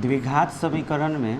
द्विघात समीकरण में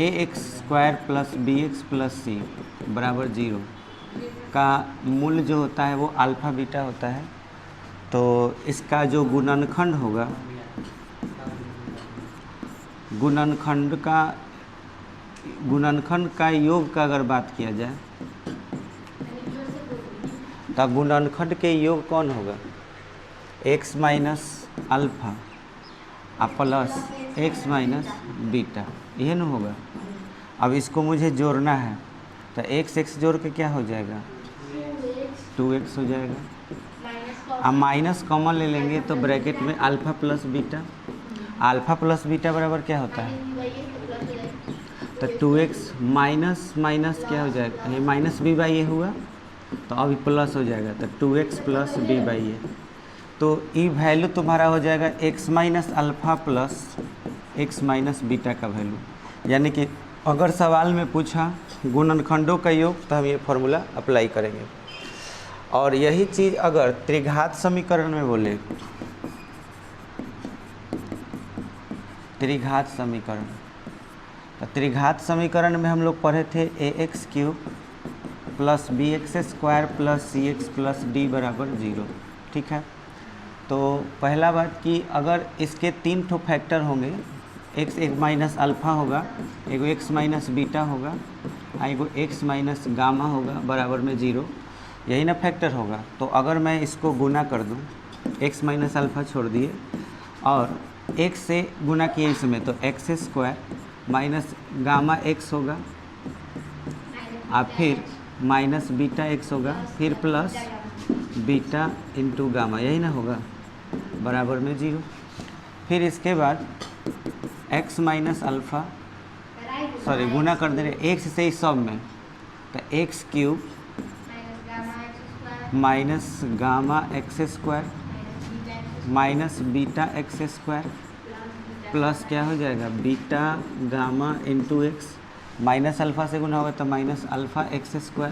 ax² plus bx plus c बराबर 0 का मूल्य जो होता है वो अल्फ़ा बीटा होता है। तो इसका जो गुणनखंड होगा, गुणनखंड का योग का अगर बात किया जाए तो गुणनखंड के योग कौन होगा? x minus alpha plus x minus beta, यह न होगा। अब इसको मुझे जोड़ना है तो x जोड़ के क्या हो जाएगा? 2x हो जाएगा। अब माइनस कॉमन ले लेंगे तो ब्रैकेट में alpha plus beta, alpha plus beta बराबर क्या होता है? तो 2x माइनस माइनस क्या हो जाएगा? ये माइनस b बाई ए हुआ तो अब प्लस हो जाएगा तो 2x प्लस b बाई ए। तो ये वैल्यू तुम्हारा हो जाएगा x minus alpha plus x minus beta का वैल्यू। यानी कि अगर सवाल में पूछा गुणनखंडों का योग तो हम ये फॉर्मूला अप्लाई करेंगे। और यही चीज़ अगर त्रिघात समीकरण में बोले, त्रिघात समीकरण, तो त्रिघात समीकरण में हम लोग पढ़े थे ax³ plus bx² plus cx plus d बराबर 0। ठीक है, तो पहला बात कि अगर इसके 3 ठो फैक्टर होंगे, एक माइनस अल्फ़ा होगा, एगो x माइनस बीटा होगा, एगो x माइनस गामा होगा बराबर में 0, यही ना फैक्टर होगा। तो अगर मैं इसको गुना कर दूं, x माइनस अल्फ़ा छोड़ दिए और x से गुना किए इसमें, तो x² माइनस गामा x होगा और फिर माइनस बीटा x होगा, फिर प्लस बीटा इंटू गामा, यही ना होगा बराबर में 0। फिर इसके बाद x माइनस अल्फ़ा, सॉरी गुना कर दे रहे x से इस सब में, तो x³ minus gamma x² minus beta x² plus क्या हो जाएगा? Beta gamma into x, minus alpha से गुना होगा तो माइनस अल्फ़ा x²,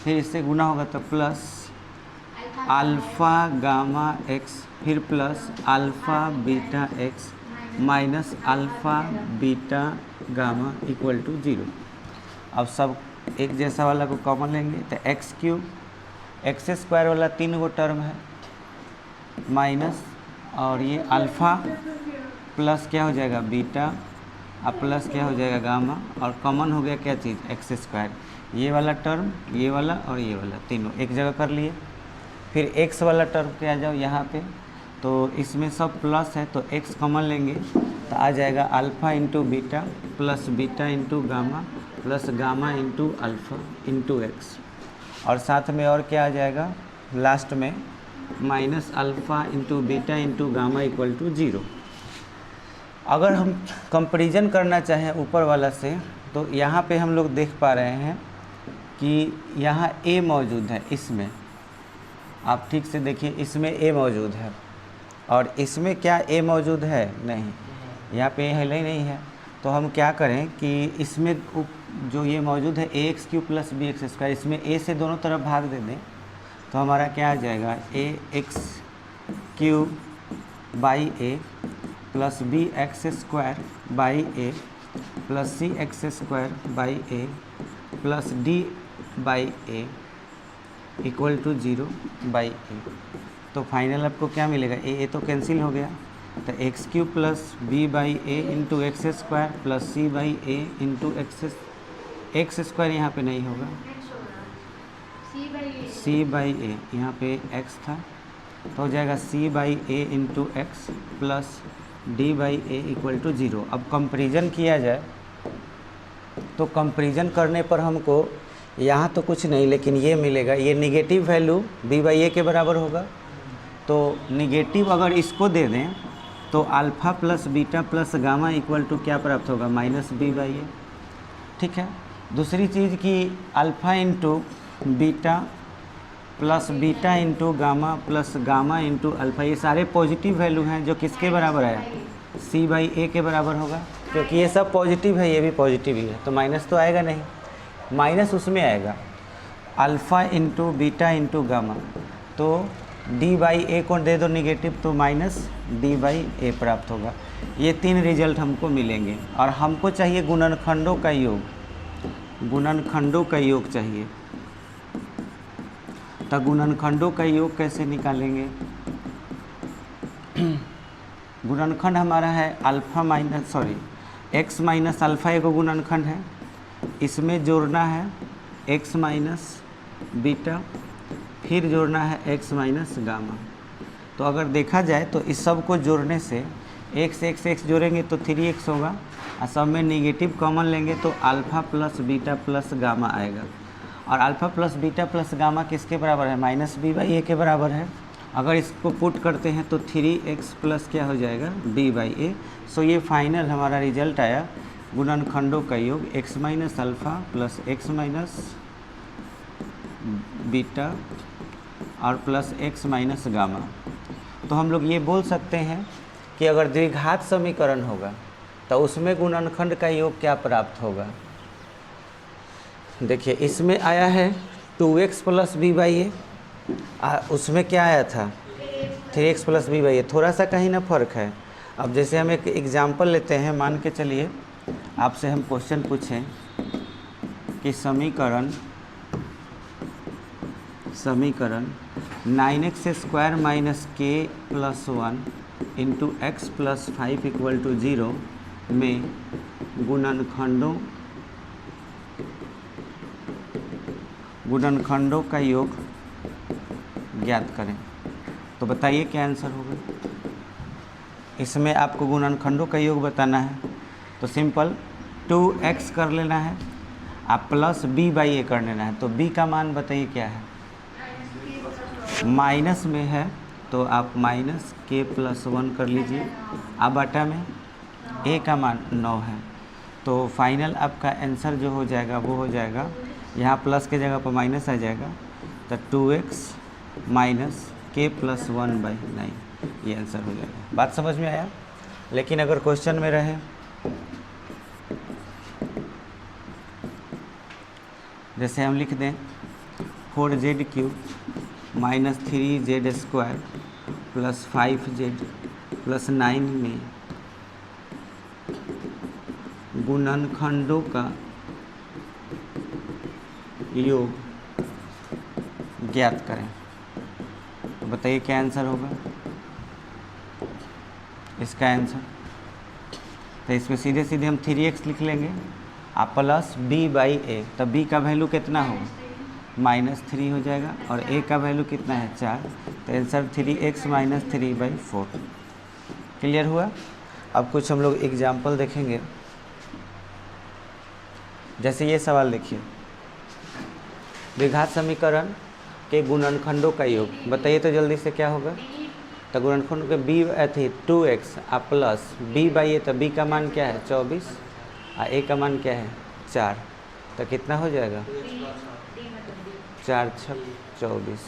फिर इससे गुना होगा तो प्लस अल्फ़ा गामा x, फिर plus alpha beta x minus alpha beta gamma equal to 0। अब सब एक जैसा वाला को कॉमन लेंगे तो x³ x² वाला 3 गो टर्म है माइनस, और ये अल्फ़ा प्लस क्या हो जाएगा? बीटा, अब प्लस क्या हो जाएगा? गामा, और कॉमन हो गया क्या चीज़? x²। ये वाला टर्म, ये वाला और ये वाला, तीनों एक जगह कर लिए। फिर x वाला टर्म पे आ जाओ यहाँ पे, तो इसमें सब प्लस है तो x कॉमन लेंगे तो आ जाएगा alpha into beta plus beta into gamma plus gamma into alpha into x, और साथ में और क्या आ जाएगा लास्ट में? Minus alpha into beta into gamma equal to 0। अगर हम कंपैरिजन करना चाहें ऊपर वाला से, तो यहाँ पे हम लोग देख पा रहे हैं कि यहाँ a मौजूद है, इसमें आप ठीक से देखिए, इसमें a मौजूद है और इसमें क्या a मौजूद है? नहीं, यहाँ पे है नहीं है। तो हम क्या करें कि इसमें जो ये मौजूद है ax³ प्लस bx², इसमें a से दोनों तरफ भाग दे दें तो हमारा क्या आ जाएगा? ax³ by a plus bx² by a plus cx² by a plus d by a equal to 0 by a। तो फाइनल आपको क्या मिलेगा? a तो कैंसिल हो गया, तो x³ plus b by a into x² plus c by a into x² यहाँ पे नहीं होगा, c बाई a यहाँ पे x था तो हो जाएगा c by a into x plus d by a equal to 0। अब कंपैरिजन किया जाए तो कंपैरिजन करने पर हमको यहाँ तो कुछ नहीं, लेकिन ये मिलेगा, ये negative value b by a के बराबर होगा। तो निगेटिव अगर इसको दे दें तो alpha plus beta plus gamma equal to क्या प्राप्त होगा? Minus b by a। ठीक है, दूसरी चीज़ कि alpha into beta plus beta into gamma plus gamma into alpha, ये सारे पॉजिटिव वैल्यू हैं जो किसके बराबर है? c बाई a के बराबर होगा, क्योंकि ये सब पॉजिटिव है, ये भी पॉजिटिव ही है, तो माइनस तो आएगा नहीं। माइनस उसमें आएगा alpha into beta into gamma, तो डी बाई ए को दे दो निगेटिव तो माइनस डी बाई ए प्राप्त होगा। ये 3 रिजल्ट हमको मिलेंगे और हमको चाहिए गुणनखंडों का योग, गुणनखंडों का योग चाहिए। तो गुणनखंडों का योग कैसे निकालेंगे? गुणनखंड हमारा है alpha minus x minus alpha एगो गुणनखंड है, इसमें जोड़ना है एक्स माइनस बीटा, फिर जोड़ना है एक्स माइनस गामा। तो अगर देखा जाए तो इस सब को जोड़ने से एक्स जोड़ेंगे तो 3x होगा और सब में निगेटिव कॉमन लेंगे तो alpha plus beta plus gamma आएगा। और alpha plus beta plus gamma किसके बराबर है? माइनस बी बाई ए के बराबर है। अगर इसको पुट करते हैं तो 3x प्लस क्या हो जाएगा? बी बाई ए। सो ये फाइनल हमारा रिजल्ट आया गुणनखंडों का योग x minus alpha plus x minus beta और प्लस एक्स माइनस गामा। तो हम लोग ये बोल सकते हैं कि अगर द्विघात समीकरण होगा तो उसमें गुणनखंड का योग क्या प्राप्त होगा? देखिए इसमें आया है 2x प्लस बी बाई ए, उसमें क्या आया था? 3x प्लस बी बाई ए। थोड़ा सा कहीं ना फ़र्क है। अब जैसे हम एक एग्जाम्पल लेते हैं, मान के चलिए आपसे हम क्वेश्चन पूछें कि समीकरण 9x square minus k plus 1 into x plus 5 equal to 0 में गुणनखंडों का योग ज्ञात करें। तो बताइए क्या आंसर होगा? इसमें आपको गुणनखंडों का योग बताना है तो सिंपल 2x कर लेना है, आप प्लस b बाई ए कर लेना है। तो b का मान बताइए क्या है? माइनस में है तो आप माइनस के प्लस 1 कर लीजिए। अब बटा में a का मान 9 है। तो फाइनल आपका आंसर जो हो जाएगा वो हो जाएगा, यहाँ प्लस के जगह पर माइनस आ जाएगा तो 2x minus k plus 1 by 9, ये आंसर हो जाएगा। बात समझ में आया? लेकिन अगर क्वेश्चन में रहे जैसे हम लिख दें 4z³ minus 3z square plus 5z plus 9 में गुणनखंडों का योग ज्ञात करें। तो बताइए क्या आंसर होगा इसका आंसर? तो इसमें सीधे सीधे हम 3x लिख लेंगे आप प्लस b बाई ए। तो b का वैल्यू कितना होगा? -3 हो जाएगा और a का वैल्यू कितना है? 4। तो आंसर 3x माइनस 3/4। क्लियर हुआ? अब कुछ हम लोग एग्जाम्पल देखेंगे। जैसे ये सवाल देखिए, द्विघात समीकरण के गुणनखंडों का योग बताइए तो जल्दी से क्या होगा? तो गुणनखंड के b थी 2x आप प्लस b बाई ए, तो b का मान क्या है? 24 और a का मान क्या है? 4। तो कितना हो जाएगा? 4 × 24।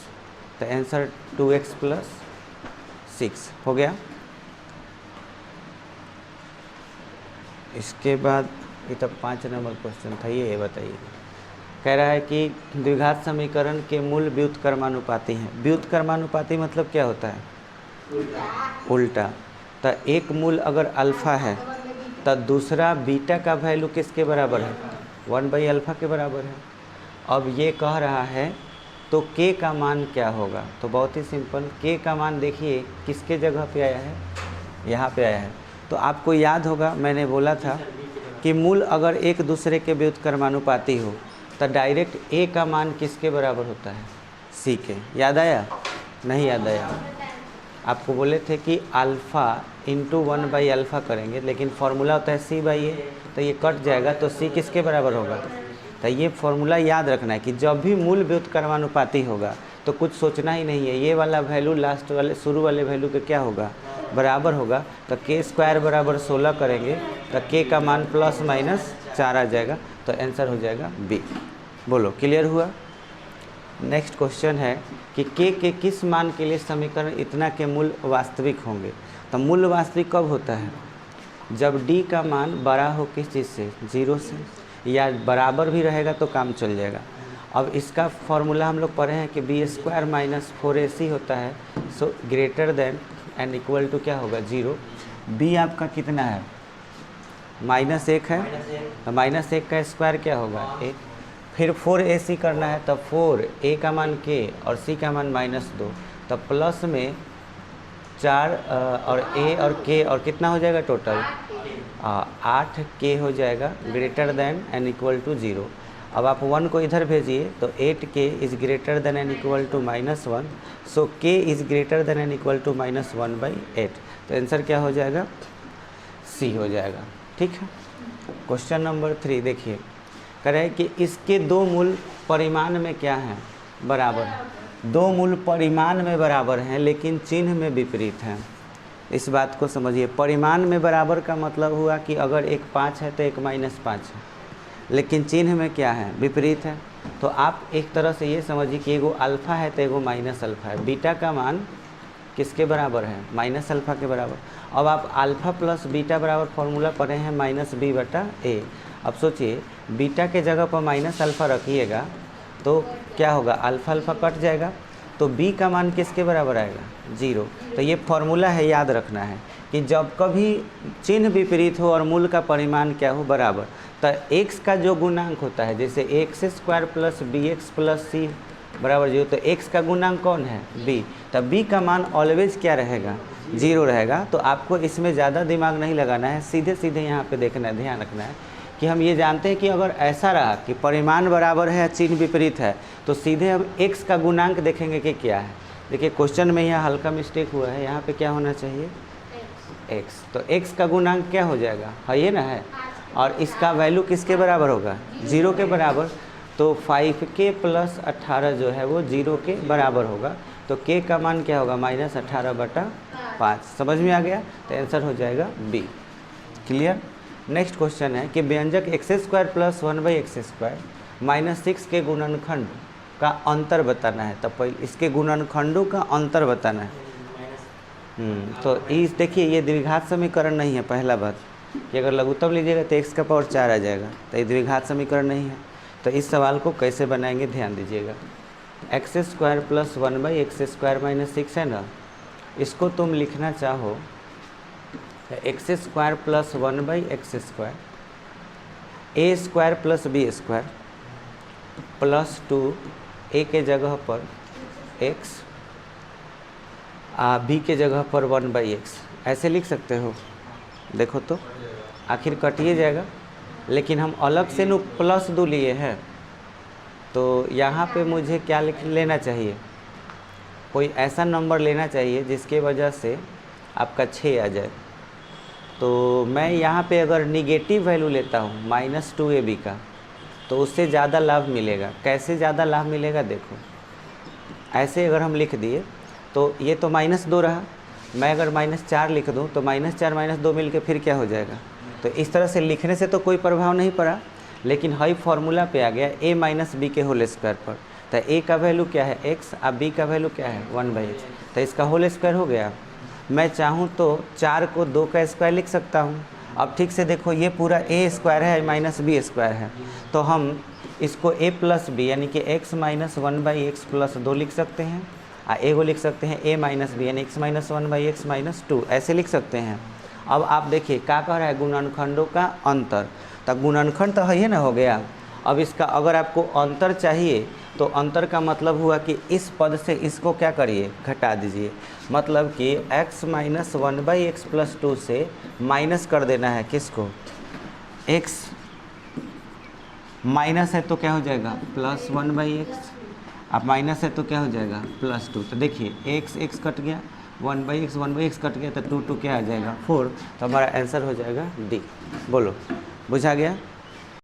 तो आंसर 2x प्लस 6 हो गया। इसके बाद ये तो 5 नंबर क्वेश्चन था, ये बताइए। कह रहा है कि द्विघात समीकरण के मूल व्युत्क्रमानुपाती हैं। व्युत्क्रमानुपाती मतलब क्या होता है? उल्टा। तो एक मूल अगर अल्फ़ा है तो दूसरा बीटा का वैल्यू किसके बराबर है? 1/अल्फ़ा के बराबर है। अब ये कह रहा है तो k का मान क्या होगा? तो बहुत ही सिंपल, k का मान देखिए किसके जगह पे आया है? यहाँ पे आया है। तो आपको याद होगा मैंने बोला था कि मूल अगर एक दूसरे के व्युत्क्रमानुपाती हो तो डायरेक्ट a का मान किसके बराबर होता है? c के। याद आया? नहीं याद आया? आपको बोले थे कि अल्फ़ा इंटू 1/अल्फ़ा करेंगे, लेकिन फार्मूला होता है c बाई ए, तो ये कट जाएगा तो c किसके बराबर होगा? तो ये फार्मूला याद रखना है कि जब भी मूल व्युत्क्रमानुपाती होगा तो कुछ सोचना ही नहीं है, ये वाला वैल्यू लास्ट वाले शुरू वाले वैल्यू के क्या होगा? बराबर होगा। तो k² बराबर 16 करेंगे तो k का मान प्लस माइनस 4 आ जाएगा। तो आंसर हो जाएगा b। बोलो क्लियर हुआ? नेक्स्ट क्वेश्चन है कि k के किस मान के लिए समीकरण इतना के मूल वास्तविक होंगे? तो मूल वास्तविक कब होता है? जब d का मान बड़ा हो किस चीज़ से? 0 से। या बराबर भी रहेगा तो काम चल जाएगा। अब इसका फॉर्मूला हम लोग पढ़े हैं कि बी स्क्वायर माइनस 4ac होता है, so greater than and equal to क्या होगा 0। बी आपका कितना है -1 है, तो -1 का स्क्वायर क्या होगा 1। फिर 4ac करना है, तब 4a का मान k और c का मान -2, तब प्लस में 4 और a और k और कितना हो जाएगा टोटल 8k हो जाएगा, greater than and equal to 0। अब आप 1 को इधर भेजिए तो 8k is greater than and equal to -1, so k is greater than and equal to -1/8। तो आंसर क्या हो जाएगा C हो जाएगा। ठीक है। क्वेश्चन नंबर 3 देखिए, कह रहे हैं कि इसके दो मूल परिमाण में क्या हैं बराबर हैं। दो मूल परिमाण में बराबर हैं लेकिन चिन्ह में विपरीत हैं। इस बात को समझिए, परिमाण में बराबर का मतलब हुआ कि अगर एक 5 है तो एक -5 है, लेकिन चिन्ह में क्या है विपरीत है। तो आप एक तरह से ये समझिए कि एगो अल्फ़ा है तो एगो माइनस अल्फ़ा है। बीटा का मान किसके बराबर है माइनस अल्फ़ा के बराबर। अब आप अल्फ़ा प्लस बीटा बराबर फॉर्मूला पढ़े हैं -b/a। अब सोचिए बीटा के जगह पर माइनस अल्फ़ा रखिएगा तो क्या होगा अल्फ़ा अल्फ़ा कट जाएगा, तो b का मान किसके बराबर आएगा 0। तो ये फॉर्मूला है, याद रखना है कि जब कभी चिन्ह विपरीत हो और मूल का परिमाण क्या हो बराबर, तो x का जो गुणांक होता है, जैसे x² plus bx plus c बराबर 0, तो x का गुणांक कौन है b, तब b का मान ऑलवेज क्या रहेगा 0 रहेगा। तो आपको इसमें ज़्यादा दिमाग नहीं लगाना है, सीधे सीधे यहाँ पे देखना है, ध्यान रखना है कि हम ये जानते हैं कि अगर ऐसा रहा कि परिमाण बराबर है चिन्ह विपरीत है, तो सीधे हम x का गुणांक देखेंगे कि क्या है। देखिए क्वेश्चन में यहाँ हल्का मिस्टेक हुआ है, यहाँ पे क्या होना चाहिए x, तो x का गुणांक क्या हो जाएगा है ये ना है, और इसका वैल्यू किसके बराबर होगा 0 के बराबर। तो 5k प्लस 18 जो है वो 0 के बराबर होगा, तो k का मान क्या होगा -18/5। समझ में आ गया, तो आंसर हो जाएगा b। क्लियर। नेक्स्ट क्वेश्चन है कि व्यंजक x² प्लस 1/x² -6 के गुणनखंड का अंतर बताना है। तब पहले इसके गुणनखंडों का अंतर बताना है। तो इस देखिए ये द्विघात समीकरण नहीं है। पहला बात कि अगर लघुत्तम लीजिएगा तो x का पावर 4 आ जाएगा, तो ये द्विघात समीकरण नहीं है। तो इस सवाल को कैसे बनाएंगे ध्यान दीजिएगा। x² प्लस 1/x² -6 है ना, इसको तुम लिखना चाहो x² plus 1/x², a² plus b² plus 2 a के जगह पर x, b के जगह पर 1/x, ऐसे लिख सकते हो। देखो तो आखिर कटिए जाएगा, लेकिन हम अलग से नु +2 लिए हैं, तो यहाँ पे मुझे क्या लिख लेना चाहिए, कोई ऐसा नंबर लेना चाहिए जिसके वजह से आपका 6 आ जाए। तो मैं यहाँ पे अगर निगेटिव वैल्यू लेता हूँ -2ab का, तो उससे ज़्यादा लाभ मिलेगा। कैसे ज़्यादा लाभ मिलेगा देखो, ऐसे अगर हम लिख दिए तो ये तो -2 रहा, मैं अगर -4 लिख दूँ तो -4 -2 मिल के फिर क्या हो जाएगा। तो इस तरह से लिखने से तो कोई प्रभाव नहीं पड़ा, लेकिन हाई फार्मूला पे आ गया a माइनस बी के होल स्क्वायर पर। तो a का वैल्यू क्या है x, अब b का वैल्यू क्या है 1/x, तो इसका होल स्क्वायर हो गया। मैं चाहूँ तो 4 को 2 का स्क्वायर लिख सकता हूँ। अब ठीक से देखो ये पूरा a² है -b² है, तो हम इसको a प्लस बी यानी कि x माइनस 1/x प्लस 2 लिख सकते हैं, एगो लिख सकते हैं a माइनस बी यानी x माइनस 1/x माइनस 2, ऐसे लिख सकते हैं। अब आप देखिए क्या कह रहा है गुणनखंडों का अंतर, तब गुणनखंड तो है ना हो गया। अब इसका अगर आपको अंतर चाहिए तो अंतर का मतलब हुआ कि इस पद से इसको क्या करिए घटा दीजिए, मतलब कि x माइनस 1/x प्लस 2 से माइनस कर देना है किसको, x माइनस है तो क्या हो जाएगा +1/x, अब माइनस है तो क्या हो जाएगा +2। तो देखिए x कट गया, 1/x कट गया, तो 2 क्या आ जाएगा 4। तो हमारा आंसर हो जाएगा डी। बोलो बुझा गया।